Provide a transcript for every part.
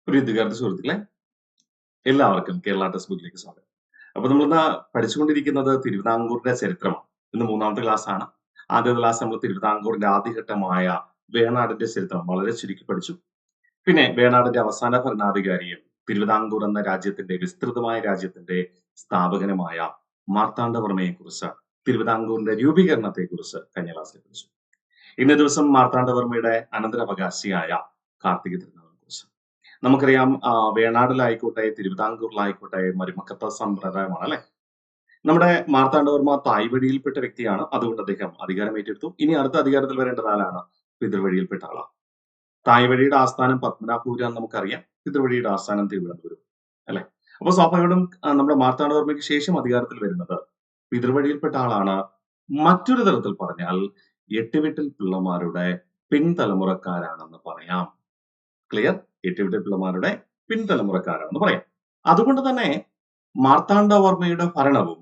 ഒരു വിദ്യാർത്ഥി സുഹൃത്തുക്കളെ, എല്ലാവർക്കും കേരള ടെക്സ്റ്റ് ബുക്കിലേക്ക് സ്വാഗതം. അപ്പൊ നമ്മളിന്ന് പഠിച്ചുകൊണ്ടിരിക്കുന്നത് തിരുവിതാംകൂറിന്റെ ചരിത്രമാണ്. ഇന്ന് മൂന്നാമത്തെ ക്ലാസ് ആണ്. ആദ്യത്തെ ക്ലാസ് നമ്മൾ തിരുവിതാംകൂറിന്റെ ആദ്യഘട്ടമായ വേണാടിന്റെ ചരിത്രം വളരെ ചുരുക്കി പഠിച്ചു. പിന്നെ വേണാടിന്റെ അവസാന ഭരണാധികാരിയും തിരുവിതാംകൂർ എന്ന വിസ്തൃതമായ രാജ്യത്തിന്റെ സ്ഥാപകനുമായ മാർത്താണ്ഡവർമ്മയെ കുറിച്ച്, തിരുവിതാംകൂറിന്റെ രൂപീകരണത്തെ കുറിച്ച് കഴിഞ്ഞ ക്ലാസ്സിൽ പഠിച്ചു. ഇന്നേ ദിവസം മാർത്താണ്ഡവർമ്മയുടെ അനന്തരാവകാശിയായ കാർത്തിക തിരുനാളിനെ കുറിച്ച് നമുക്കറിയാം. വേണാടിലായിക്കോട്ടെ തിരുവിതാംകൂറിലായിക്കോട്ടെ മരുമക്കത്ത സമ്പ്രദായമാണ് അല്ലെ. നമ്മുടെ മാർത്താണ്ഡവർമ്മ തായ്വഴിയിൽപ്പെട്ട വ്യക്തിയാണ്. അതുകൊണ്ട് അദ്ദേഹം അധികാരം ഏറ്റെടുത്തു. ഇനി അടുത്ത അധികാരത്തിൽ വരേണ്ടത് ആരാണ്? പിതൃവഴിയിൽപ്പെട്ട ആളാണ്. തായ്വഴിയുടെ ആസ്ഥാനം പത്മനാഭപുരം എന്ന് നമുക്കറിയാം. പിതൃവഴിയുടെ ആസ്ഥാനം തിരുവനന്തപുരം അല്ലെ. അപ്പൊ സ്വാഭാവികം നമ്മുടെ മാർത്താണ്ഡവർമ്മയ്ക്ക് ശേഷം അധികാരത്തിൽ വരുന്നത് പിതൃവഴിയിൽപ്പെട്ട ആളാണ്. മറ്റൊരു തരത്തിൽ പറഞ്ഞാൽ എട്ടുവീട്ടിൽ പിള്ളമാരുടെ പിൻതലമുറക്കാരാണെന്ന് പറയാം. ക്ലിയർ? എട്ടുവീട്ടിൽ പിള്ളമാരുടെ പിൻതലമുറക്കാരാണെന്ന് പറയാം. അതുകൊണ്ട് തന്നെ മാർത്താണ്ഡവർമ്മയുടെ ഭരണവും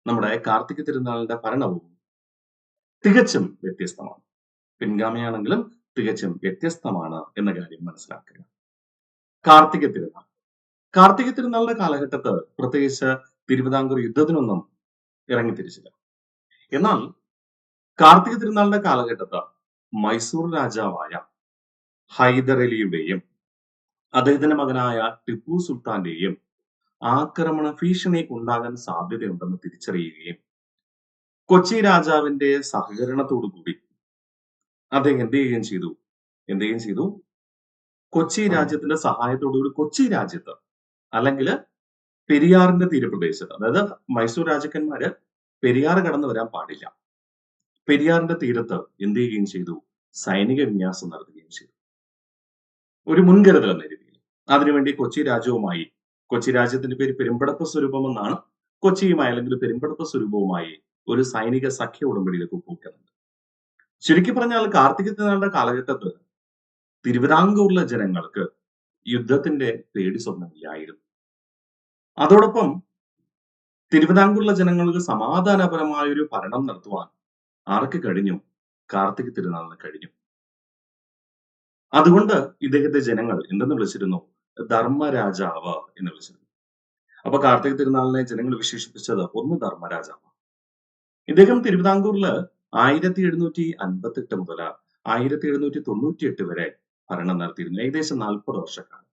നമ്മുടെ കാർത്തിക തിരുനാളിന്റെ ഭരണവും തികച്ചും വ്യത്യസ്തമാണ്. പിൻഗാമിയാണെങ്കിലും തികച്ചും വ്യത്യസ്തമാണ് എന്ന കാര്യം മനസ്സിലാക്കുക. കാർത്തിക തിരുനാൾ. കാർത്തിക തിരുനാളിന്റെ കാലഘട്ടത്ത് പ്രത്യേകിച്ച് തിരുവിതാംകൂർ യുദ്ധത്തിനൊന്നും ഇറങ്ങിത്തിരിച്ചില്ല. എന്നാൽ കാർത്തിക തിരുനാളിന്റെ കാലഘട്ടത്ത് മൈസൂർ രാജാവായ ഹൈദർ അലിയുടെയും അദ്ദേഹത്തിന്റെ മകനായ ടിപ്പു സുൽത്താന്റെയും ആക്രമണ ഭീഷണി ഉണ്ടാകാൻ സാധ്യതയുണ്ടെന്ന് തിരിച്ചറിയുകയും കൊച്ചി രാജാവിന്റെ സഹകരണത്തോടു കൂടി അദ്ദേഹം എന്ത് ചെയ്യുകയും ചെയ്തു? കൊച്ചി രാജ്യത്തിന്റെ സഹായത്തോടുകൂടി കൊച്ചി രാജ്യത്ത് അല്ലെങ്കിൽ പെരിയാറിന്റെ തീരപ്രദേശത്ത്, അതായത് മൈസൂർ രാജാക്കന്മാര് പെരിയാർ കടന്നു വരാൻ പാടില്ല, പെരിയാറിന്റെ തീരത്ത് എന്ത് ചെയ്യുകയും ചെയ്തു? സൈനിക വിന്യാസം നടത്തുകയും ചെയ്തു. ഒരു മുൻകരുതൽ എന്ന രീതിയിൽ. അതിനുവേണ്ടി കൊച്ചി രാജ്യത്തിന്റെ പേര് പെരുമ്പടപ്പ സ്വരൂപം എന്നാണ്. കൊച്ചിയുമായി അല്ലെങ്കിൽ പെരുമ്പടപ്പ സ്വരൂപവുമായി ഒരു സൈനിക സഖ്യ ഉടമ്പടിയിലേക്ക് ഒപ്പുവെക്കുന്നുണ്ട്. ചുരുക്കി പറഞ്ഞാൽ കാർത്തിക തിരുനാളിന്റെ കാലഘട്ടത്ത് തിരുവിതാംകൂറിലെ ജനങ്ങൾക്ക് യുദ്ധത്തിന്റെ പേടി സ്വപ്നമില്ലായിരുന്നു. അതോടൊപ്പം തിരുവിതാംകൂറിലെ ജനങ്ങൾക്ക് സമാധാനപരമായ ഒരു ഭരണം നടത്തുവാൻ ആർക്ക് കഴിഞ്ഞു? കാർത്തിക തിരുനാളിന് കഴിഞ്ഞു. അതുകൊണ്ട് ഇദ്ദേഹത്തെ ജനങ്ങൾ എന്തെന്ന് വിളിച്ചിരുന്നു? ധർമ്മരാജാവ് എന്ന് വിളിച്ചിരുന്നു. അപ്പൊ കാർത്തിക തിരുനാളിനെ ജനങ്ങൾ വിശേഷിപ്പിച്ചത് ഒന്ന് ധർമ്മരാജാവ്. ഇദ്ദേഹം തിരുവിതാംകൂറില് 1758 മുതൽ 1798 വരെ ഭരണം നടത്തിയിരുന്നു. ഏകദേശം 40 വർഷക്കാലം.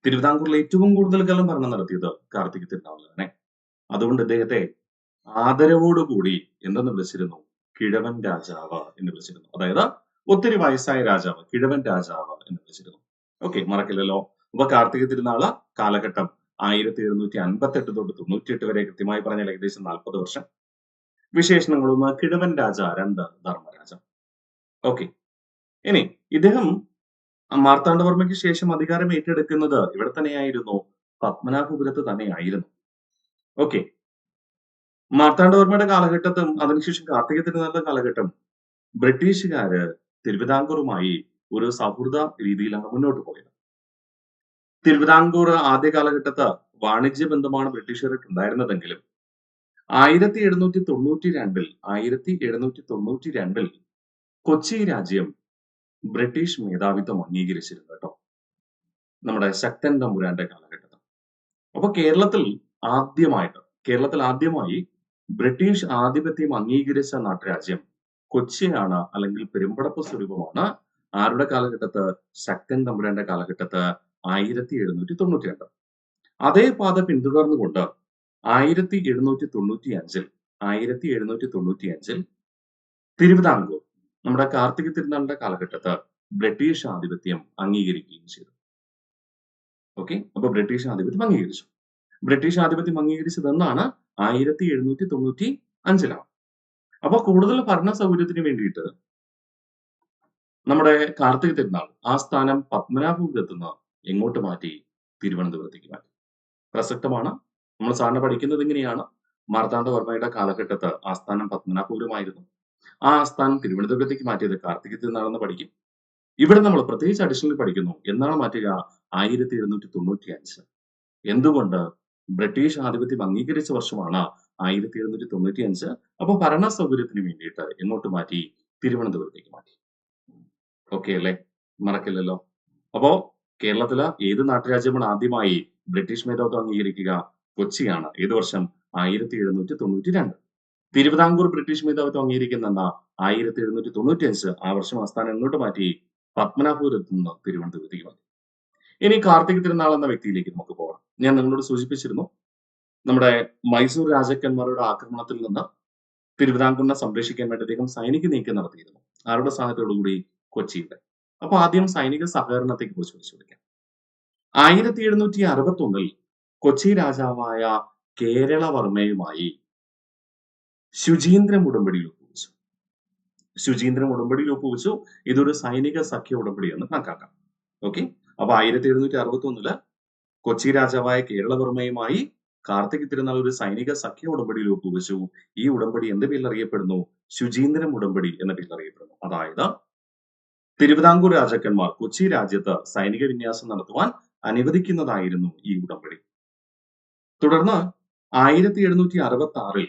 തിരുവിതാംകൂറിൽ ഏറ്റവും കൂടുതൽ കാലം ഭരണം നടത്തിയത് കാർത്തിക തിരുനാളിലാണ്. അതുകൊണ്ട് ഇദ്ദേഹത്തെ ആദരവോടുകൂടി എന്തെന്ന് വിളിച്ചിരുന്നു? കിഴവൻ രാജാവ് എന്ന് വിളിച്ചിരുന്നു. അതായത് ഒത്തിരി വയസ്സായ രാജാവ്, കിഴവൻ രാജാവ് എന്ന് വിളിച്ചിരുന്നു. ഓക്കെ, മറക്കില്ലല്ലോ. അപ്പൊ കാർത്തിക തിരുനാള് കാലഘട്ടം 1758 തൊട്ട് 98 വരെ, കൃത്യമായി പറഞ്ഞാൽ ഏകദേശം 40 വർഷം. വിശേഷണങ്ങളൊന്ന് കിഴവൻ രാജ, 2 ധർമ്മരാജ. ഓക്കെ, ഇനി ഇദ്ദേഹം മാർത്താണ്ഡവർമ്മയ്ക്ക് ശേഷം അധികാരം ഏറ്റെടുക്കുന്നത് ഇവിടെ തന്നെയായിരുന്നു, പത്മനാഭപുരത്ത് തന്നെയായിരുന്നു. ഓക്കെ, മാർത്താണ്ഡവർമ്മയുടെ കാലഘട്ടത്തും അതിനുശേഷം കാർത്തിക തിരുനാളിന്റെ കാലഘട്ടം ബ്രിട്ടീഷുകാര് തിരുവിതാംകൂറുമായി ഒരു സൗഹൃദ രീതിയിലാണ് മുന്നോട്ട് പോയത്. തിരുവിതാംകൂർ ആദ്യ കാലഘട്ടത്ത് വാണിജ്യ ബന്ധമാണ് ബ്രിട്ടീഷുകാർക്ക് ഉണ്ടായിരുന്നതെങ്കിലും 1792 കൊച്ചി രാജ്യം ബ്രിട്ടീഷ് മേധാവിത്വം അംഗീകരിച്ചിരുന്നു കേട്ടോ, നമ്മുടെ ശക്തൻ തമ്പുരാന്റെ കാലഘട്ടത്തിൽ. അപ്പൊ കേരളത്തിൽ ആദ്യമായി ബ്രിട്ടീഷ് ആധിപത്യം അംഗീകരിച്ച നാട്ടുരാജ്യം കൊച്ചിയാണ്, അല്ലെങ്കിൽ പെരുമ്പടപ്പ് സ്വരൂപമാണ്. ആരുടെ കാലഘട്ടത്ത്? ശക്തൻ തമ്പുരാന്റെ കാലഘട്ടത്ത് 1792. അതേ പാത പിന്തുടർന്നുകൊണ്ട് 1795 തിരുവിതാംകൂർ നമ്മുടെ കാർത്തിക തിരുനാളിന്റെ കാലഘട്ടത്ത് ബ്രിട്ടീഷ് ആധിപത്യം അംഗീകരിക്കുകയും ചെയ്തു. ഓക്കെ, അപ്പൊ ബ്രിട്ടീഷ് ആധിപത്യം അംഗീകരിച്ചു. ബ്രിട്ടീഷ് ആധിപത്യം അംഗീകരിച്ചത് എന്നാണ്? 1795. അപ്പൊ കൂടുതൽ ഭരണ സൗകര്യത്തിന് വേണ്ടിയിട്ട് നമ്മുടെ കാർത്തിക തിരുനാൾ ആ സ്ഥാനം പത്മനാഭപുരത്ത് നിന്ന് എങ്ങോട്ട് മാറ്റി? തിരുവനന്തപുരത്തേക്ക് മാറ്റി. പ്രസക്തമാണ്. നമ്മൾ സാറിന് പഠിക്കുന്നത് ഇങ്ങനെയാണ്. മാർത്താണ്ഡവർമ്മയുടെ കാലഘട്ടത്ത് ആസ്ഥാനം പത്മനാഭപുരമായിരുന്നു. ആ ആസ്ഥാനം തിരുവനന്തപുരത്തേക്ക് മാറ്റിയത് കാർത്തിക തിരുനാളെന്ന് പഠിക്കും. ഇവിടെ നമ്മൾ പ്രത്യേകിച്ച് അഡീഷണൽ പഠിക്കുന്നു. എന്നാണ് മാറ്റുക? 1795. എന്തുകൊണ്ട്? ബ്രിട്ടീഷ് ആധിപത്യം അംഗീകരിച്ച വർഷമാണ് 1795. അപ്പൊ ഭരണ സൗകര്യത്തിന് വേണ്ടിയിട്ട് എങ്ങോട്ട് മാറ്റി? തിരുവനന്തപുരത്തേക്ക് മാറ്റി. ഓക്കെ അല്ലേ? മറക്കില്ലല്ലോ. അപ്പോ കേരളത്തിലെ ഏത് നാട്ടുരാജ്യമാണ് ആദ്യമായി ബ്രിട്ടീഷ് മേധാവിത്വം അംഗീകരിക്കുക? കൊച്ചിയാണ്. ഏത് വർഷം? 1792. തിരുവിതാംകൂർ ബ്രിട്ടീഷ് മേധാവിത്വം അംഗീകരിക്കുന്ന 1795. ആ വർഷം ആസ്ഥാനം എങ്ങോട്ട് മാറ്റി? പത്മനാഭപുരത്ത് നിന്ന് തിരുവനന്തപുരത്തേക്ക് മാറ്റി. ഇനി കാർത്തിക തിരുനാൾ എന്ന വ്യക്തിയിലേക്ക് നമുക്ക് പോകാം. ഞാൻ നിങ്ങളോട് സൂചിപ്പിച്ചിരുന്നു, നമ്മുടെ മൈസൂർ രാജാക്കന്മാരുടെ ആക്രമണത്തിൽ നിന്ന് തിരുവിതാംകൂറിനെ സംരക്ഷിക്കാൻ വേണ്ടി അദ്ദേഹം സൈനിക നീക്കം നടത്തിയിരുന്നു. ആരുടെ സഹായത്തോടുകൂടി? കൊച്ചിയുടെ. അപ്പൊ ആദ്യം സൈനിക സഹകരണത്തെക്ക് കുറിച്ച് പരിശോധിക്കാം. 1761 കൊച്ചി രാജാവായ കേരളവർമ്മയുമായി ശുചീന്ദ്രം ഉടമ്പടിയിൽ ഒപ്പുവെച്ചു. ശുചീന്ദ്രം ഉടമ്പടിയിൽ ഒപ്പുവെച്ചു. ഇതൊരു സൈനിക സഖ്യ ഉടമ്പടിയെന്ന് കണക്കാക്കാം. ഓക്കെ. അപ്പൊ 1761 കൊച്ചി രാജാവായ കേരളവർമ്മയുമായി കാർത്തിക തിരുനാൾ ഒരു സൈനിക സഖ്യ ഉടമ്പടിയിൽ ഒപ്പുവെച്ചു. ഈ ഉടമ്പടി എന്ത് പേരിൽ അറിയപ്പെടുന്നു? ശുചീന്ദ്രം ഉടമ്പടി എന്ന പേരിൽ അറിയപ്പെടുന്നു. അതായത് തിരുവിതാംകൂർ രാജാക്കന്മാർ കൊച്ചി രാജ്യത്ത് സൈനിക വിന്യാസം നടത്തുവാൻ അനുവദിക്കുന്നതായിരുന്നു ഈ ഉടമ്പടി. തുടർന്ന് 1766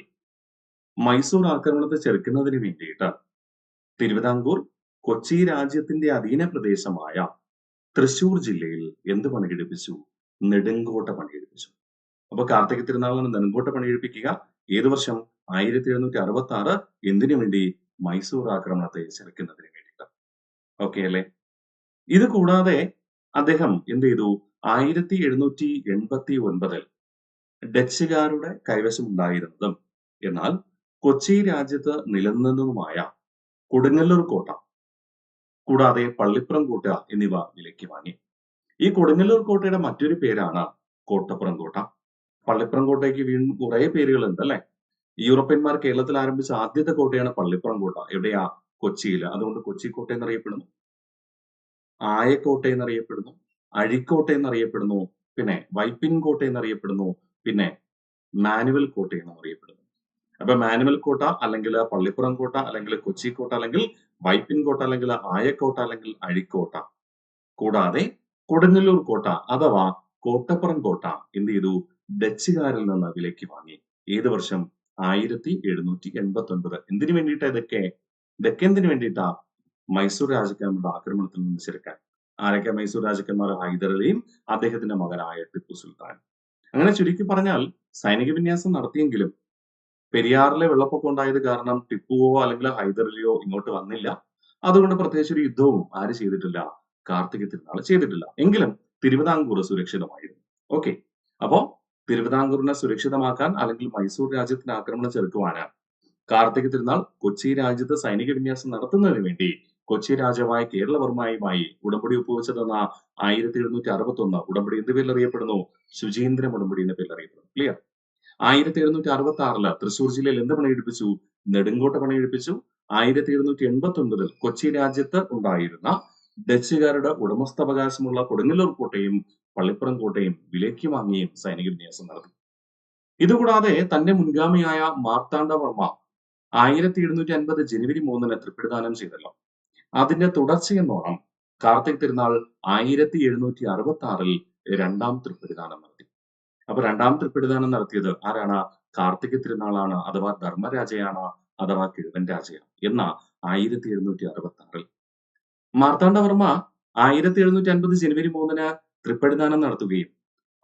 മൈസൂർ ആക്രമണത്തെ ചെറുക്കുന്നതിന് വേണ്ടിയിട്ട് തിരുവിതാംകൂർ കൊച്ചി രാജ്യത്തിന്റെ അധീന പ്രദേശമായ തൃശൂർ ജില്ലയിൽ എന്ത് പണികഴിപ്പിച്ചു? നെടുങ്കോട്ട പണികഴിപ്പിച്ചു. അപ്പൊ കാർത്തിക തിരുനാളിന് നെടുങ്കോട്ട പണികഴിപ്പിക്കുക. ഏത് വർഷം? 1766. എന്തിനു വേണ്ടി? മൈസൂർ ആക്രമണത്തെ ചെറുക്കുന്നതിന് വേണ്ടിയിട്ട്. ഓക്കെ അല്ലെ? ഇത് കൂടാതെ അദ്ദേഹം എന്ത് ചെയ്തു? 1789 ഡച്ചുകാരുടെ കൈവശം ഉണ്ടായിരുന്നതും എന്നാൽ കൊച്ചി രാജ്യത്ത് നിലനിന്നതുമായ കൊടുങ്ങല്ലൂർ കോട്ട കൂടാതെ പള്ളിപ്പുറം കോട്ട എന്നിവ വിലയ്ക്ക് വാങ്ങി. ഈ കൊടുങ്ങല്ലൂർ കോട്ടയുടെ മറ്റൊരു പേരാണ് കോട്ടപ്പുറം കോട്ട. പള്ളിപ്പുറം കോട്ടയ്ക്ക് വീണ്ടും കുറെ പേരുകളുണ്ട് അല്ലെ? യൂറോപ്യന്മാർ കേരളത്തിൽ ആരംഭിച്ച ആദ്യത്തെ കോട്ടയാണ് പള്ളിപ്പുറം കോട്ട. എവിടെയാ? കൊച്ചിയിൽ. അതുകൊണ്ട് കൊച്ചി കോട്ട എന്നറിയപ്പെടുന്നു, ആയക്കോട്ട എന്നറിയപ്പെടുന്നു, അഴിക്കോട്ട എന്നറിയപ്പെടുന്നു, പിന്നെ വൈപ്പിൻ കോട്ട എന്നറിയപ്പെടുന്നു, പിന്നെ മാനുവൽ കോട്ട എന്നറിയപ്പെടുന്നു. അപ്പൊ മാനുവൽ കോട്ട അല്ലെങ്കിൽ പള്ളിപ്പുറം കോട്ട അല്ലെങ്കിൽ കൊച്ചി കോട്ട അല്ലെങ്കിൽ വൈപ്പിൻ കോട്ട അല്ലെങ്കിൽ ആയക്കോട്ട അല്ലെങ്കിൽ അഴിക്കോട്ട കൂടാതെ കൊടുങ്ങല്ലൂർ കോട്ട അഥവാ കോട്ടപ്പുറം കോട്ട എന്ത് ചെയ്തു? ഡച്ചുകാരിൽ നിന്ന് വിലയ്ക്ക് വാങ്ങി. ഏത് വർഷം? 1789. എന്തിനു വേണ്ടിയിട്ടാ ഇതൊക്കെ? എന്തിനു വേണ്ടിയിട്ടാ? മൈസൂർ രാജാക്കന്മാരുടെ ആക്രമണത്തിൽ നിന്ന് ചെറുക്കാൻ. ആരൊക്കെ മൈസൂർ രാജാക്കന്മാർ? ഹൈദരലിയും അദ്ദേഹത്തിന്റെ മകനായ ടിപ്പു സുൽത്താൻ. അങ്ങനെ ചുരുക്കി പറഞ്ഞാൽ സൈനിക വിന്യാസം നടത്തിയെങ്കിലും പെരിയാറിലെ വെള്ളപ്പൊക്കം ഉണ്ടായത് കാരണം ടിപ്പുവോ അല്ലെങ്കിൽ ഹൈദരലിയോ ഇങ്ങോട്ട് വന്നില്ല. അതുകൊണ്ട് പ്രത്യേകിച്ച് ഒരു യുദ്ധവും ആര് ചെയ്തിട്ടില്ല? കാർത്തിക തിരുനാൾ ചെയ്തിട്ടില്ല. എങ്കിലും തിരുവിതാംകൂർ സുരക്ഷിതമായിരുന്നു. ഓക്കെ. അപ്പോ തിരുവിതാംകൂറിനെ സുരക്ഷിതമാക്കാൻ അല്ലെങ്കിൽ മൈസൂർ രാജ്യത്തിന്റെ ആക്രമണം ചെറുക്കുവാന് കാർത്തിക തിരുനാൾ കൊച്ചി രാജ്യത്ത് സൈനിക വിന്യാസം നടത്തുന്നതിന് വേണ്ടി കൊച്ചി രാജാവായ കേരളവർമ്മയുമായി ഉടമ്പടി ഒപ്പുവെച്ചതെന്ന 1761 ഉടമ്പടി എന്ത് പേരിൽ അറിയപ്പെടുന്നു? ശുചീന്ദ്രം ഉടമ്പടി എന്ന പേരിൽ അറിയപ്പെടുന്നു. ക്ലിയർ? 1766 തൃശൂർ ജില്ലയിൽ എന്ത് പണിയെടുപ്പിച്ചു? നെടുങ്കോട്ട പണിയെടുപ്പിച്ചു. 1789 കൊച്ചി രാജ്യത്ത് ഉണ്ടായിരുന്ന ഡച്ചുകാരുടെ ഉടമസ്ഥാവകാശമുള്ള കൊടുങ്ങല്ലൂർ കോട്ടയും പള്ളിപ്പുറം കോട്ടയും വിലയ്ക്ക് വാങ്ങിയും സൈനിക വിന്യാസം നടത്തി. ഇതുകൂടാതെ തന്റെ മുൻഗാമിയായ മാർത്താണ്ഡവർമ്മ 1750 ജനുവരി 3 തൃപ്പിടിദാനം ചെയ്തല്ലോ. അതിന്റെ തുടർച്ചയെന്നോണം കാർത്തിക തിരുനാൾ 1766 രണ്ടാം തൃപ്പിടിദാനം നടത്തി. അപ്പൊ രണ്ടാം തൃപ്പിടിദാനം നടത്തിയത് ആരാണ്? കാർത്തിക തിരുനാളാണ്, അഥവാ ധർമ്മരാജയാണ്, അഥവാ കിഴവൻ രാജയാണ് എന്ന 1766. മാർത്താണ്ഡവർമ്മ 1750 ജനുവരി 3 തൃപ്പടിദാനം നടത്തുകയും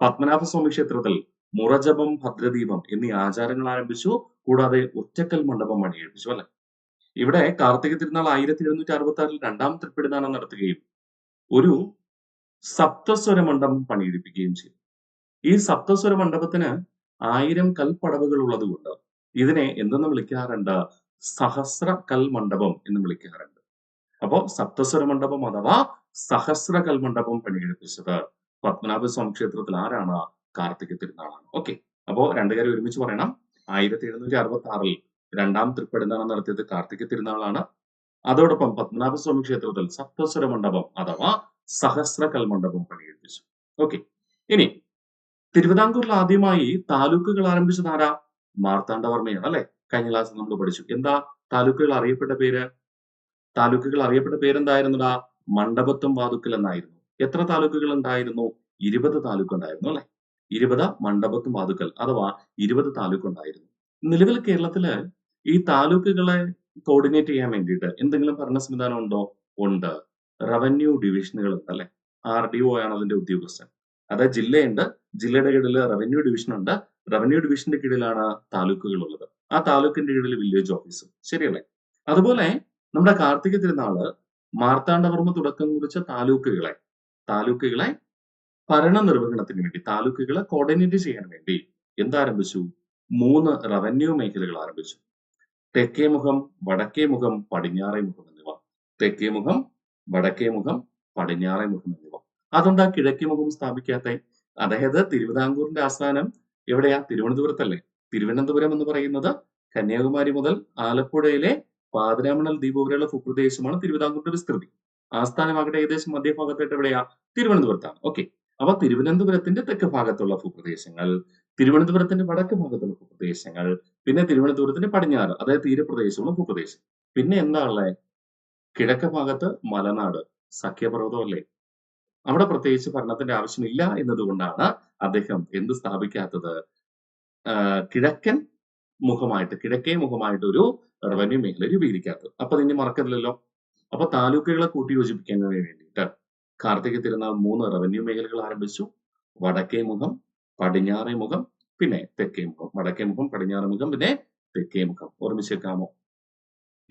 പത്മനാഭസ്വാമി ക്ഷേത്രത്തിൽ മുറജപം, ഭദ്രദീപം എന്നീ ആചാരങ്ങൾ ആരംഭിച്ചു. കൂടാതെ ഒറ്റക്കൽ മണ്ഡപം പണിയെടുപ്പിച്ചു അല്ലെ? ഇവിടെ കാർത്തിക തിരുനാൾ 1766 രണ്ടാം തൃപ്പടിദാനം നടത്തുകയും ഒരു സപ്തസ്വര മണ്ഡപം പണിയെടുപ്പിക്കുകയും ചെയ്തു. ഈ സപ്തസ്വര മണ്ഡപത്തിന് 1000 കൽപ്പടവുകൾ ഉള്ളതുകൊണ്ട് ഇതിനെ എന്തെന്ന് വിളിക്കാറുണ്ട്? സഹസ്ര കൽ മണ്ഡപം എന്ന് വിളിക്കാറുണ്ട്. അപ്പോ സപ്തസ്വര മണ്ഡപം അഥവാ സഹസ്ര കൽ മണ്ഡപം പണിയെടുപ്പിച്ചത് പത്മനാഭസ്വാമി ക്ഷേത്രത്തിൽ ആരാണ്? കാർത്തിക തിരുനാളാണ്. ഓക്കെ. അപ്പോ രണ്ടു കാര്യം ഒരുമിച്ച് പറയണം. 1766 രണ്ടാം തൃപ്പടിദാനം നടത്തിയത് കാർത്തിക തിരുനാളാണ്. അതോടൊപ്പം പത്മനാഭസ്വാമി ക്ഷേത്രത്തിൽ സപ്തസ്വര മണ്ഡപം അഥവാ സഹസ്ര കൽ മണ്ഡപം പണിയെടുപ്പിച്ചു. ഓക്കെ. ഇനി തിരുവിതാംകൂറിൽ ആദ്യമായി താലൂക്കുകൾ ആരംഭിച്ചത് ആരാ? മാർത്താണ്ഡവർമ്മയാണ് അല്ലെ? കഴിഞ്ഞ ക്ലാസ്സിൽ നമ്മൾ പഠിച്ചു. എന്താ താലൂക്കുകൾ അറിയപ്പെട്ട പേര്? താലൂക്കുകൾ അറിയപ്പെട്ട പേരെന്തായിരുന്നുടാ? മണ്ഡപത്തും വാതുക്കൽ എന്നായിരുന്നു. എത്ര താലൂക്കുകൾ ഉണ്ടായിരുന്നു? 20 താലൂക്ക് ഉണ്ടായിരുന്നു അല്ലെ? 20 മണ്ഡപത്തും വാതുക്കൽ അഥവാ 20 താലൂക്ക് ഉണ്ടായിരുന്നു. നിലവിൽ കേരളത്തില് ഈ താലൂക്കുകളെ കോർഡിനേറ്റ് ചെയ്യാൻ വേണ്ടിയിട്ട് എന്തെങ്കിലും ഭരണ സംവിധാനം ഉണ്ടോ? ഉണ്ട്. റവന്യൂ ഡിവിഷനുകൾ ഉണ്ട് അല്ലെ? RDO ആണ് അതിന്റെ ഉദ്യോഗസ്ഥൻ. അതായത് ജില്ലയുണ്ട്, ജില്ലയുടെ കീഴിൽ റവന്യൂ ഡിവിഷൻ ഉണ്ട്, റവന്യൂ ഡിവിഷന്റെ കീഴിലാണ് താലൂക്കുകൾ ഉള്ളത്. ആ താലൂക്കിന്റെ കീഴിൽ വില്ലേജ് ഓഫീസും. ശരിയല്ലേ? അതുപോലെ നമ്മുടെ കാർത്തിക തിരുനാള് മാർത്താണ്ഡവർമ്മ തുടക്കം കുറിച്ച താലൂക്കുകളെ ഭരണ നിർവഹണത്തിന് വേണ്ടി, താലൂക്കുകളെ കോർഡിനേറ്റ് ചെയ്യാൻ വേണ്ടി എന്താരംഭിച്ചു? 3 റവന്യൂ മേഖലകൾ ആരംഭിച്ചു. തെക്കേമുഖം, വടക്കേമുഖം, പടിഞ്ഞാറേമുഖം എന്നിവ. തെക്കേമുഖം, വടക്കേമുഖം, പടിഞ്ഞാറേമുഖം എന്നിവ. അതെന്താ കിഴക്കേമുഖം സ്ഥാപിക്കാത്തെ? അതായത് തിരുവിതാംകൂറിന്റെ ആസ്ഥാനം എവിടെയാ? തിരുവനന്തപുരത്തല്ലേ? തിരുവനന്തപുരം എന്ന് പറയുന്നത് കന്യാകുമാരി മുതൽ ആലപ്പുഴയിലെ പാതിരാമണൽ ദ്വീപ് വരെയുള്ള ഭൂപ്രദേശമാണ് തിരുവിതാംകൂറിന്റെ വിസ്തൃതി. ആസ്ഥാനമാകട്ടെ ഏകദേശം മധ്യഭാഗത്തായിട്ട് എവിടെയാ? തിരുവനന്തപുരത്താണ്. ഓക്കെ. അപ്പൊ തിരുവനന്തപുരത്തിന്റെ തെക്ക് ഭാഗത്തുള്ള ഭൂപ്രദേശങ്ങൾ, തിരുവനന്തപുരത്തിന്റെ വടക്ക് ഭാഗത്തുള്ള ഭൂപ്രദേശങ്ങൾ, പിന്നെ തിരുവനന്തപുരത്തിന്റെ പടിഞ്ഞാറ്, അതായത് തീരപ്രദേശമുള്ള ഭൂപ്രദേശം. പിന്നെ എന്താ ഉള്ളത്? കിഴക്ക് ഭാഗത്ത് മലനാട്, സഖ്യപർവ്വതം അല്ലേ? അവിടെ പ്രത്യേകിച്ച് ഭരണത്തിന്റെ ആവശ്യമില്ല എന്നതുകൊണ്ടാണ് അദ്ദേഹം എന്ത് സ്ഥാപിക്കാത്തത്? കിഴക്കേ മുഖമായിട്ട് ഒരു റവന്യൂ മേഖല രൂപീകരിക്കാത്തത്. അപ്പൊ അതിനെ മറക്കരുതല്ലോ. അപ്പൊ താലൂക്കുകളെ കൂട്ടിയോജിപ്പിക്കുന്നതിന് വേണ്ടിയിട്ട് കാർത്തിക തിരുനാൾ 3 റവന്യൂ മേഖലകൾ ആരംഭിച്ചു. വടക്കേ മുഖം, പടിഞ്ഞാറേ മുഖം, പിന്നെ തെക്കേ മുഖം. വടക്കേ മുഖം, പടിഞ്ഞാറേ മുഖം, പിന്നെ തെക്കേ മുഖം. ഓർമ്മിച്ചേക്കാമോ?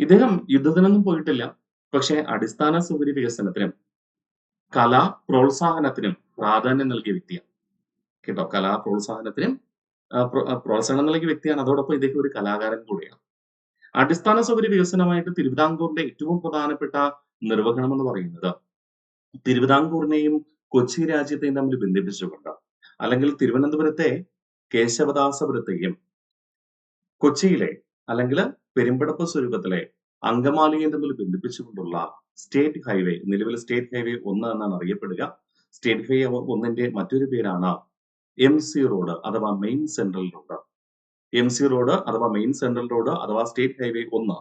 ഇദ്ദേഹം യുദ്ധത്തിനൊന്നും പോയിട്ടില്ല. പക്ഷെ അടിസ്ഥാന സൗകര്യ വികസനത്തിനും കലാ പ്രോത്സാഹനത്തിനും പ്രാധാന്യം നൽകിയ വ്യക്തിയാണ്. കേട്ടോ, കലാ പ്രോത്സാഹനത്തിനും പ്രോത്സാഹനം നൽകിയ വ്യക്തിയാണ്. അതോടൊപ്പം ഇദ്ദേഹം ഒരു കലാകാരൻ കൂടിയാണ്. അടിസ്ഥാന സൗകര്യ വികസനമായിട്ട് തിരുവിതാംകൂറിന്റെ ഏറ്റവും പ്രധാനപ്പെട്ട നിർവഹണം എന്ന് പറയുന്നത് തിരുവിതാംകൂറിനെയും കൊച്ചി രാജ്യത്തെയും തമ്മിൽ ബന്ധിപ്പിച്ചുകൊണ്ട്, അല്ലെങ്കിൽ തിരുവനന്തപുരത്തെ കേശവദാസപുരത്തെയും കൊച്ചിയിലെ അല്ലെങ്കിൽ പെരുമ്പടപ്പ് സ്വരൂപത്തിലെ അങ്കമാലിയെയും തമ്മിൽ ബന്ധിപ്പിച്ചുകൊണ്ടുള്ള സ്റ്റേറ്റ് ഹൈവേ, നിലവിൽ സ്റ്റേറ്റ് ഹൈവേ 1 എന്നാണ് അറിയപ്പെടുക. സ്റ്റേറ്റ് ഹൈവേ 1ന്റെ മറ്റൊരു പേരാണ് MC റോഡ് അഥവാ main central road. MC road അഥവാ മെയിൻ സെൻട്രൽ റോഡ് അഥവാ സ്റ്റേറ്റ് ഹൈവേ 1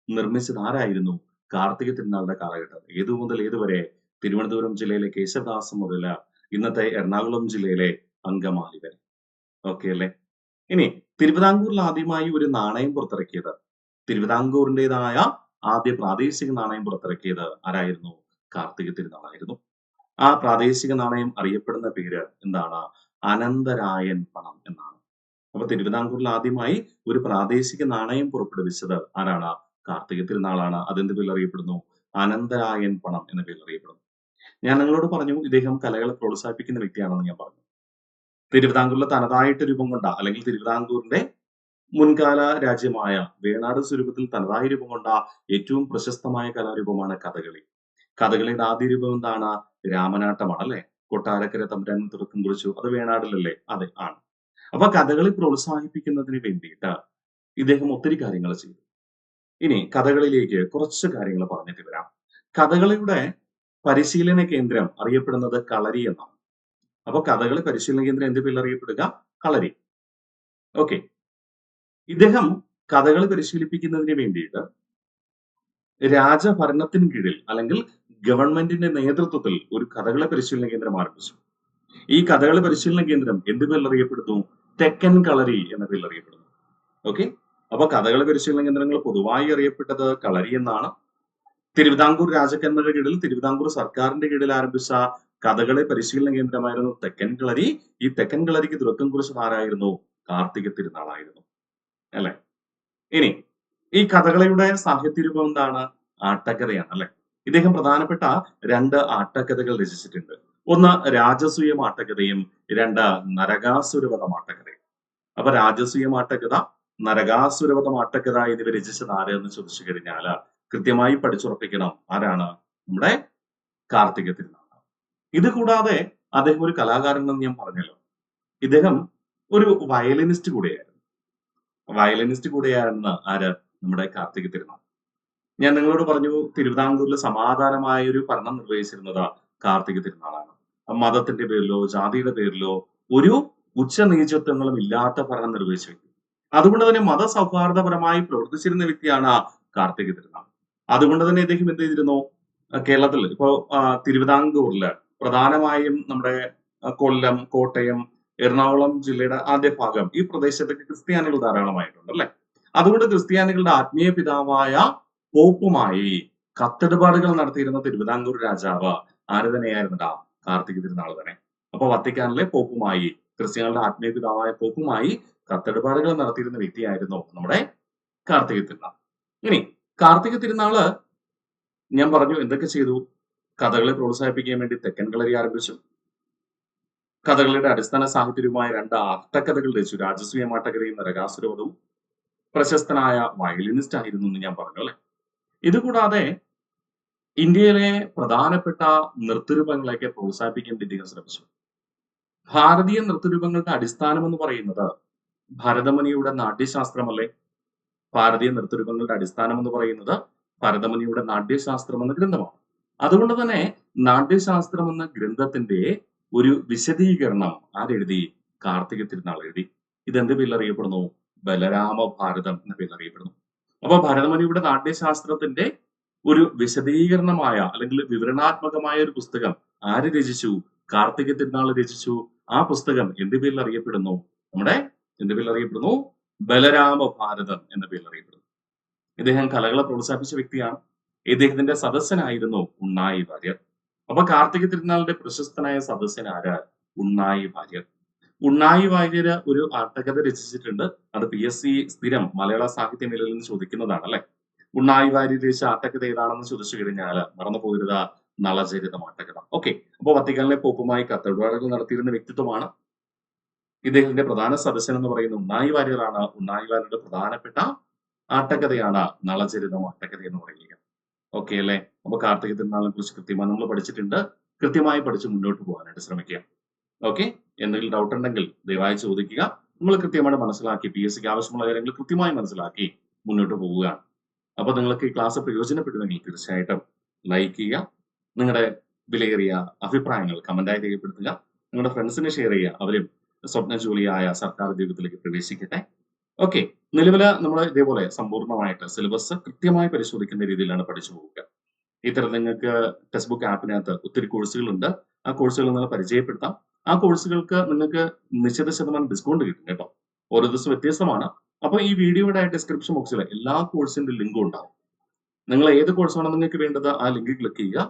നിർമ്മിച്ചത് ആരായിരുന്നു? കാർത്തിക തിരുനാളിന്റെ കാലഘട്ടം. ഏതു മുതൽ ഏതുവരെ? തിരുവനന്തപുരം ജില്ലയിലെ കേശവദാസം മുതൽ ഇന്നത്തെ എറണാകുളം ജില്ലയിലെ അങ്കമാലി വരെ. ഓക്കെ അല്ലേ? ഇനി തിരുവിതാംകൂറിൽ ആദ്യമായി ഒരു നാണയം പുറത്തിറക്കിയത്, തിരുവിതാംകൂറിന്റേതായ ആദ്യ പ്രാദേശിക നാണയം പുറത്തിറക്കിയത് ആരായിരുന്നു? കാർത്തിക തിരുനാളായിരുന്നു. ആ പ്രാദേശിക നാണയം അറിയപ്പെടുന്ന പേര് എന്താണ്? അനന്തരായൻ പണം എന്നാണ്. അപ്പൊ തിരുവിതാംകൂറിൽ ആദ്യമായി ഒരു പ്രാദേശിക നാണയം പുറപ്പെടുവിച്ചത് ആരാണ്? കാർത്തിക തിരുനാളാണ്. അതെന്ത് പേരിൽ അറിയപ്പെടുന്നു? അനന്തരായൻ പണം എന്ന പേരിൽ അറിയപ്പെടുന്നു. ഞാൻ നിങ്ങളോട് പറഞ്ഞു ഇദ്ദേഹം കലകളെ പ്രോത്സാഹിപ്പിക്കുന്ന വ്യക്തിയാണെന്ന് ഞാൻ പറഞ്ഞു. തിരുവിതാംകൂറിലെ തനതായിട്ട് രൂപം കൊണ്ട, അല്ലെങ്കിൽ തിരുവിതാംകൂറിന്റെ മുൻകാല രാജ്യമായ വേണാട് സ്വരൂപത്തിൽ തനതായി രൂപം കൊണ്ട ഏറ്റവും പ്രശസ്തമായ കലാരൂപമാണ് കഥകളി. കഥകളിയുടെ ആദ്യ രൂപം എന്താണ്? രാമനാട്ടമാണ് അല്ലെ? കൊട്ടാരക്കര തമ്പുരാൻ തുടക്കം കുറിച്ചു. അത് വേണാടിലല്ലേ? അതെ, ആണ്. അപ്പൊ കഥകളി പ്രോത്സാഹിപ്പിക്കുന്നതിന് വേണ്ടിയിട്ട് ഇദ്ദേഹം ഒത്തിരി കാര്യങ്ങൾ ചെയ്തു. ഇനി കഥകളിയിലേക്ക് കുറച്ച് കാര്യങ്ങൾ പറഞ്ഞിട്ട് വരാം. കഥകളിയുടെ പരിശീലന കേന്ദ്രം അറിയപ്പെടുന്നത് കളരി എന്നാണ്. അപ്പൊ കഥകളി പരിശീലന കേന്ദ്രം എന്ത് പേരിൽ അറിയപ്പെടുക? കളരി. ഓക്കെ. ഇദ്ദേഹം കഥകളി പരിശീലിപ്പിക്കുന്നതിന് വേണ്ടിയിട്ട് രാജഭരണത്തിന് കീഴിൽ അല്ലെങ്കിൽ ഗവൺമെന്റിന്റെ നേതൃത്വത്തിൽ ഒരു കഥകളി പരിശീലന കേന്ദ്രം ആരംഭിച്ചു. ഈ കഥകളി പരിശീലന കേന്ദ്രം എന്ത് പേരിൽ അറിയപ്പെടുന്നു? തെക്കൻ കളരി എന്ന പേരിൽ അറിയപ്പെടുന്നു. ഓക്കെ. അപ്പൊ കഥകളി പരിശീലന കേന്ദ്രങ്ങൾ പൊതുവായി അറിയപ്പെട്ടത് കളരി എന്നാണ്. തിരുവിതാംകൂർ രാജക്കന്മാരുടെ കീഴിൽ, തിരുവിതാംകൂർ സർക്കാരിന്റെ കീഴിൽ ആരംഭിച്ച കഥകളി പരിശീലന കേന്ദ്രമായിരുന്നു തെക്കൻ കളരി. ഈ തെക്കൻ കളരിക്ക് തുടക്കം കുറിച്ചത് ആരായിരുന്നു? കാർത്തിക തിരുനാളായിരുന്നു അല്ലെ? ഇനി ഈ കഥകളിയുടെ സാഹിത്യരൂപം എന്താണ്? ആട്ടക്കഥയാണ് അല്ലെ? ഇദ്ദേഹം പ്രധാനപ്പെട്ട 2 ആട്ടക്കഥകൾ രചിച്ചിട്ടുണ്ട്. ഒന്ന് രാജസൂയം ആട്ടക്കഥയും, 2 നരകാസുരവധം ആട്ടക്കഥയും. അപ്പൊ രാജസൂയം ആട്ടക്കഥ, നരകാസുരവധം ആട്ടക്കഥ എന്നിവ രചിച്ചത് ആരെന്ന് ചോദിച്ചു കഴിഞ്ഞാൽ കൃത്യമായി പഠിച്ചുറപ്പിക്കണം. ആരാണ്? നമ്മുടെ കാർത്തിക തിരുനാൾ. ഇത് കൂടാതെ അദ്ദേഹം ഒരു കലാകാരൻ എന്ന് ഞാൻ പറഞ്ഞല്ലോ. ഇദ്ദേഹം ഒരു വയലിനിസ്റ്റ് കൂടെയായിരുന്നു. ആര്? നമ്മുടെ കാർത്തിക തിരുനാൾ. ഞാൻ നിങ്ങളോട് പറഞ്ഞു തിരുവിതാംകൂറിൽ സമാധാനമായ ഒരു ഭരണം നിർവഹിച്ചിരുന്നത് കാർത്തിക തിരുനാളാണ്. മതത്തിന്റെ പേരിലോ ജാതിയുടെ പേരിലോ ഒരു ഉച്ചനീചത്വങ്ങളും ഇല്ലാത്ത ഭരണം നിർവഹിച്ച വ്യക്തി. അതുകൊണ്ട് തന്നെ മതസൗഹാർദ്ദപരമായി പ്രവർത്തിച്ചിരുന്ന വ്യക്തിയാണ് കാർത്തിക തിരുനാൾ. അതുകൊണ്ട് തന്നെ ഇദ്ദേഹം എന്ത് ചെയ്തിരുന്നു? കേരളത്തിൽ ഇപ്പോ തിരുവിതാംകൂറില് പ്രധാനമായും നമ്മുടെ കൊല്ലം, കോട്ടയം, എറണാകുളം ജില്ലയുടെ ആദ്യ ഭാഗം, ഈ പ്രദേശത്തൊക്കെ ക്രിസ്ത്യാനികൾ ധാരാളമായിട്ടുണ്ട് അല്ലെ? അതുകൊണ്ട് ക്രിസ്ത്യാനികളുടെ ആത്മീയ പിതാവായ പോപ്പുമായി കത്തിടപാടുകൾ നടത്തിയിരുന്ന തിരുവിതാംകൂർ രാജാവ് ആര് തന്നെയായിരുന്നടാ? കാർത്തിക തിരുനാൾ തന്നെ. അപ്പൊ വത്തിക്കാനിലെ പോപ്പുമായി, ക്രിസ്ത്യാനികളുടെ ആത്മീയ പിതാവായ പോപ്പുമായി കത്തെടുപാടുകൾ നടത്തിയിരുന്ന വ്യക്തിയായിരുന്നു നമ്മുടെ കാർത്തിക തിരുനാൾ. ഇനി കാർത്തിക തിരുനാള് ഞാൻ പറഞ്ഞു എന്തൊക്കെ ചെയ്തു? കഥകളെ പ്രോത്സാഹിപ്പിക്കാൻ വേണ്ടി തെക്കൻ കളരി ആരംഭിച്ചു. കഥകളിയുടെ അടിസ്ഥാന സാഹിത്യവുമായ 2 ആട്ടക്കഥകൾ രചിച്ചു. രാജസൂയ ആട്ടക്കഥയും നരകാസുരവധവും. പ്രശസ്തനായ വയലിനിസ്റ്റ് ആയിരുന്നു എന്ന് ഞാൻ പറഞ്ഞു അല്ലെ. ഇതുകൂടാതെ ഇന്ത്യയിലെ പ്രധാനപ്പെട്ട നൃത്തരൂപങ്ങളെയൊക്കെ പ്രോത്സാഹിപ്പിക്കാൻ ഇദ്ദേഹം ശ്രമിച്ചു. ഭാരതീയ നൃത്തരൂപങ്ങളുടെ അടിസ്ഥാനം എന്ന് പറയുന്നത് ഭരതമുനിയുടെ നാട്യശാസ്ത്രമല്ലേ? ഭാരതീയ നൃത്തരൂപങ്ങളുടെ അടിസ്ഥാനം എന്ന് പറയുന്നത് ഭരതമുനിയുടെ നാട്യശാസ്ത്രം എന്ന ഗ്രന്ഥമാണ്. അതുകൊണ്ട് തന്നെ നാട്യശാസ്ത്രം എന്ന ഗ്രന്ഥത്തിന്റെ ഒരു വിശദീകരണം ആരെഴുതി? കാർത്തിക തിരുനാൾ എഴുതി. ഇതെന്ത് പേരിൽ അറിയപ്പെടുന്നു? ബലരാമ ഭാരതം എന്ന പേരിൽ അറിയപ്പെടുന്നു. അപ്പൊ ഭരതമുനിയുടെ നാട്യശാസ്ത്രത്തിന്റെ ഒരു വിശദീകരണമായ അല്ലെങ്കിൽ വിവരണാത്മകമായ ഒരു പുസ്തകം ആര് രചിച്ചു? കാർത്തിക തിരുനാൾ രചിച്ചു. ആ പുസ്തകം എന്ത് പേരിൽ അറിയപ്പെടുന്നു? നമ്മുടെ എന്ത് പേരിൽ അറിയപ്പെടുന്നു? ബലരാമ ഭാരതം എന്ന പേരിൽ അറിയപ്പെടുന്നു. ഇദ്ദേഹം കലകളെ പ്രോത്സാഹിപ്പിച്ച വ്യക്തിയാണ്. ഇദ്ദേഹത്തിന്റെ സദസ്യനായിരുന്നു ഉണ്ണായി വാര്യർ. അപ്പൊ കാർത്തിക തിരുനാളിന്റെ പ്രശസ്തനായ സദസ്യൻ ആരാ? ഉണ്ണായി വാര്യർ. ഉണ്ണായി വാര്യര് ഒരു ആട്ടകഥ രചിച്ചിട്ടുണ്ട്. അത് PSC സ്ഥിരം മലയാള സാഹിത്യ മേഖലയിൽ നിന്ന് ചോദിക്കുന്നതാണ് അല്ലെ. ഉണ്ണായി വാര്യർ രചിച്ച ആട്ടകഥ ഏതാണെന്ന് ചോദിച്ചു കഴിഞ്ഞാൽ മറന്നു പോകരുത്, നളചരിതം ആട്ടകഥ. ഓക്കെ. അപ്പൊ വത്തിക്കാനിലെ പോപ്പുമായി കത്തെടുപാടുകൾ നടത്തിയിരുന്ന വ്യക്തിത്വമാണ്. ഇദ്ദേഹത്തിന്റെ പ്രധാന സദസ്യൻ എന്ന് പറയുന്ന ഉണ്ണായി വാര്യരാണ്. ഉണ്ണായി വാര്യരുടെ പ്രധാനപ്പെട്ട ആട്ടക്കഥയാണ് നളചരിതം ആട്ടക്കഥ എന്ന് പറയുക. ഓക്കെ അല്ലെ. അപ്പൊ കാർത്തിക തിരുനാളിനെ കുറിച്ച് കൃത്യമായി നമ്മൾ പഠിച്ചിട്ടുണ്ട്. കൃത്യമായി പഠിച്ച് മുന്നോട്ട് പോകാനായിട്ട് ശ്രമിക്കുക. ഓക്കെ. എന്തെങ്കിലും ഡൗട്ട് ഉണ്ടെങ്കിൽ ദയവായി ചോദിക്കുക. നമ്മൾ കൃത്യമായിട്ട് മനസ്സിലാക്കി PSCക്ക് ആവശ്യമുള്ള കാര്യങ്ങൾ കൃത്യമായി മനസ്സിലാക്കി മുന്നോട്ട് പോവുകയാണ്. അപ്പൊ നിങ്ങൾക്ക് ഈ ക്ലാസ് പ്രയോജനപ്പെടുമെങ്കിൽ തീർച്ചയായിട്ടും ലൈക്ക് ചെയ്യുക. നിങ്ങളുടെ വിലയേറിയ അഭിപ്രായങ്ങൾ കമന്റായി രേഖപ്പെടുത്തുക. നിങ്ങളുടെ ഫ്രണ്ട്സിന് ഷെയർ ചെയ്യുക. അവരും സ്വപ്ന ജോലിയായ സർക്കാർ ഉദ്യോഗത്തിലേക്ക് പ്രവേശിക്കട്ടെ. ഓക്കെ. നിലവില് നമ്മൾ ഇതേപോലെ സമ്പൂർണ്ണമായിട്ട് സിലബസ് കൃത്യമായി പരിശോധിക്കുന്ന രീതിയിലാണ് പഠിച്ചു പോവുക. ഇത്തരം നിങ്ങൾക്ക് ടെക്സ്റ്റ് ബുക്ക് ആപ്പിനകത്ത് ഒത്തിരി കോഴ്സുകളുണ്ട്. ആ കോഴ്സുകൾ നിങ്ങൾ പരിചയപ്പെടുത്താം. ആ കോഴ്സുകൾക്ക് നിങ്ങൾക്ക് നിശ്ചിത ശതമാനം ഡിസ്കൗണ്ട് കിട്ടും കേട്ടോ. ഓരോ ദിവസം വ്യത്യസ്തമാണ്. അപ്പൊ ഈ വീഡിയോയുടെ ഡിസ്ക്രിപ്ഷൻ ബോക്സിൽ എല്ലാ കോഴ്സിന്റെ ലിങ്കും ഉണ്ടാവും. നിങ്ങൾ ഏത് കോഴ്സാണ് നിങ്ങൾക്ക് വേണ്ടത് ആ ലിങ്ക് ക്ലിക്ക് ചെയ്യുക.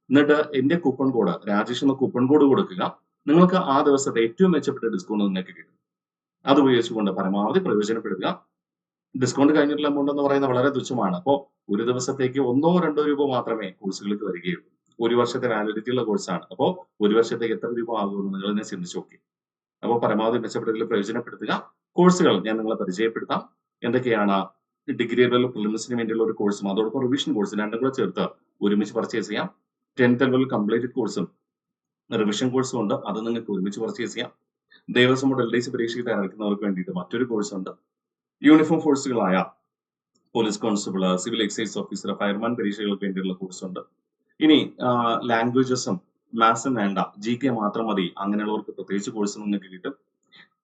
എന്നിട്ട് എന്റെ കൂപ്പൺ കോഡ് രാജേഷ് എന്ന കൂപ്പൺ കോഡ് കൊടുക്കുക. നിങ്ങൾക്ക് ആ ദിവസത്തെ ഏറ്റവും മെച്ചപ്പെട്ട ഡിസ്കൗണ്ട് നിങ്ങൾക്ക് കിട്ടും. അത് ഉപയോഗിച്ചുകൊണ്ട് പരമാവധി പ്രയോജനപ്പെടുത്തുക. ഡിസ്കൗണ്ട് കഴിഞ്ഞിട്ടുള്ള എമൗണ്ട് എന്ന് പറയുന്നത് വളരെ തുച്ഛമാണ്. അപ്പോൾ ഒരു ദിവസത്തേക്ക് 1 or 2 രൂപ മാത്രമേ കോഴ്സുകൾക്ക് വരികയുള്ളൂ. ഒരു വർഷത്തെ വാലിഡിറ്റി ഉള്ള കോഴ്സാണ്. അപ്പോൾ ഒരു വർഷത്തേക്ക് എത്ര രൂപ ആകുമെന്ന് നിങ്ങൾ തന്നെ ചിന്തിച്ചു നോക്കി. അപ്പോൾ പരമാവധി മെച്ചപ്പെടുത്തൽ പ്രയോജനപ്പെടുത്തുക. കോഴ്സുകൾ ഞാൻ നിങ്ങളെ പരിചയപ്പെടുത്താം. എന്തൊക്കെയാണ്? ഡിഗ്രി ലെവൽ പ്രിലിംസിന് വേണ്ടിയുള്ള ഒരു കോഴ്സും അതോടൊപ്പം റിവിഷൻ കോഴ്സും രണ്ടും കൂടെ ചേർത്ത് ഒരുമിച്ച് പർച്ചേസ് ചെയ്യാം. 10th ലെവൽ കംപ്ലീറ്റഡ് കോഴ്സും റിവിഷൻ കോഴ്സും ഉണ്ട്. അത് നിങ്ങൾക്ക് ഒരുമിച്ച് പർച്ചേസ് ചെയ്യാം. ദേവസ്വം ബോർഡ് LIC പരീക്ഷയ്ക്ക് തയ്യാറെടുക്കുന്നവർക്ക് വേണ്ടിയിട്ട് മറ്റൊരു കോഴ്സ് ഉണ്ട്. യൂണിഫോം ഫോഴ്സുകളായ police constable, civil excise officer, fireman പരീക്ഷകൾക്ക് വേണ്ടിയുള്ള കോഴ്സ് ഉണ്ട്. ഇനി ലാംഗ്വേജസും മാത്സും വേണ്ട, GK മാത്രം മതി, അങ്ങനെയുള്ളവർക്ക് പ്രത്യേകിച്ച് കോഴ്സ് നിങ്ങൾക്ക് കിട്ടും.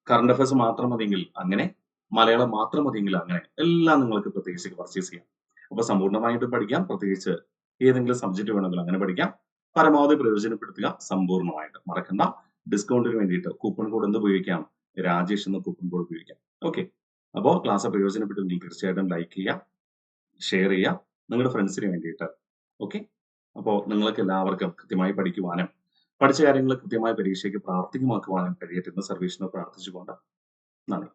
കറണ്ട് അഫയേഴ്സ് മാത്രം മതിയെങ്കിൽ അങ്ങനെ, മലയാളം മാത്രം മതിയെങ്കിൽ അങ്ങനെ, എല്ലാം നിങ്ങൾക്ക് പ്രത്യേകിച്ച് പർച്ചേസ് ചെയ്യാം. അപ്പൊ സമ്പൂർണ്ണമായിട്ട് പഠിക്കാം. പ്രത്യേകിച്ച് ഏതെങ്കിലും സബ്ജക്ട് വേണമെങ്കിൽ അങ്ങനെ പഠിക്കാം. പരമാവധി പ്രയോജനപ്പെടുത്തുക. സമ്പൂർണ്ണമായിട്ട് മറക്കണ്ട. ഡിസ്കൗണ്ടിന് വേണ്ടിയിട്ട് കൂപ്പൺ കോഡ് എന്ത് ഉപയോഗിക്കാം? രാജേഷ് എന്ന കൂപ്പൺ കോഡ് ഉപയോഗിക്കാം. ഓക്കെ. അപ്പോൾ ക്ലാസ് പ്രയോജനപ്പെട്ടെങ്കിൽ തീർച്ചയായിട്ടും ലൈക്ക് ചെയ്യുക, ഷെയർ ചെയ്യുക നിങ്ങളുടെ ഫ്രണ്ട്സിന് വേണ്ടിയിട്ട്. ഓക്കെ. അപ്പോൾ നിങ്ങൾക്ക് എല്ലാവർക്കും കൃത്യമായി പഠിക്കുവാനും പഠിച്ച കാര്യങ്ങൾ കൃത്യമായി പരീക്ഷയ്ക്ക് പ്രാവർത്തികമാക്കുവാനും കഴിയട്ടെ എന്ന് സർവീസിനോട് പ്രാർത്ഥിച്ചുകൊണ്ട് നന്ദി.